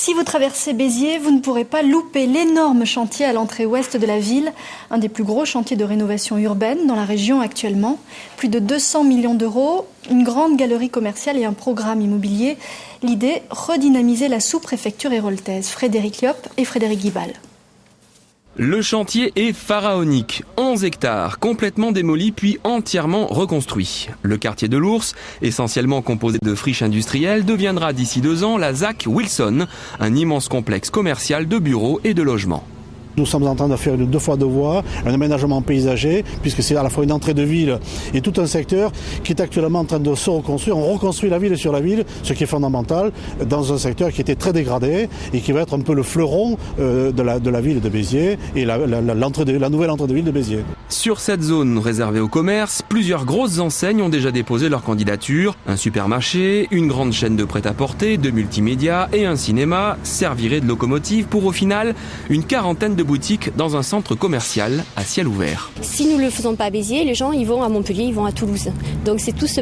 Si vous traversez Béziers, vous ne pourrez pas louper l'énorme chantier à l'entrée ouest de la ville, un des plus gros chantiers de rénovation urbaine dans la région actuellement. Plus de 200 millions d'euros, une grande galerie commerciale et un programme immobilier. L'idée, redynamiser la sous-préfecture héroltaise. Frédéric Liop et Frédéric Guibal. Le chantier est pharaonique, 11 hectares, complètement démolis puis entièrement reconstruit. Le quartier de l'Ours, essentiellement composé de friches industrielles, deviendra d'ici 2 ans la ZAC Wilson, un immense complexe commercial de bureaux et de logements. Nous sommes en train de faire une 2 fois 2 voies, un aménagement paysager, puisque c'est à la fois une entrée de ville et tout un secteur qui est actuellement en train de se reconstruire. On reconstruit la ville sur la ville, ce qui est fondamental, dans un secteur qui était très dégradé et qui va être un peu le fleuron de la ville de Béziers et la nouvelle entrée de ville de Béziers. Sur cette zone réservée au commerce, plusieurs grosses enseignes ont déjà déposé leur candidature. Un supermarché, une grande chaîne de prêt-à-porter, de multimédia et un cinéma serviraient de locomotive pour au final une quarantaine de boutiques dans un centre commercial à ciel ouvert. Si nous ne le faisons pas à Béziers, les gens ils vont à Montpellier, ils vont à Toulouse. Donc c'est tout ce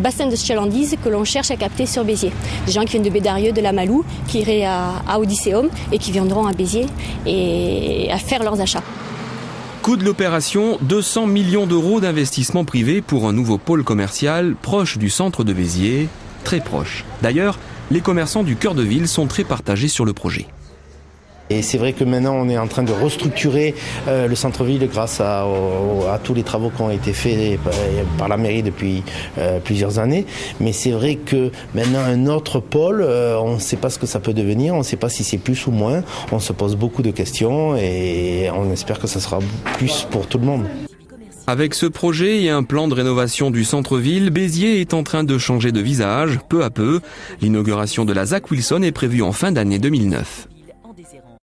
bassin de chalandise que l'on cherche à capter sur Béziers. Des gens qui viennent de Bédarieux, de la Malou, qui iraient à Odysseum et qui viendront à Béziers et à faire leurs achats. Coût de l'opération, 200 millions d'euros d'investissement privé pour un nouveau pôle commercial proche du centre de Béziers, très proche. D'ailleurs, les commerçants du cœur de ville sont très partagés sur le projet. Et c'est vrai que maintenant on est en train de restructurer le centre-ville grâce à tous les travaux qui ont été faits par la mairie depuis plusieurs années. Mais c'est vrai que maintenant un autre pôle, on ne sait pas ce que ça peut devenir, on ne sait pas si c'est plus ou moins. On se pose beaucoup de questions et on espère que ça sera plus pour tout le monde. Avec ce projet et un plan de rénovation du centre-ville, Béziers est en train de changer de visage, peu à peu. L'inauguration de la ZAC Wilson est prévue en fin d'année 2009.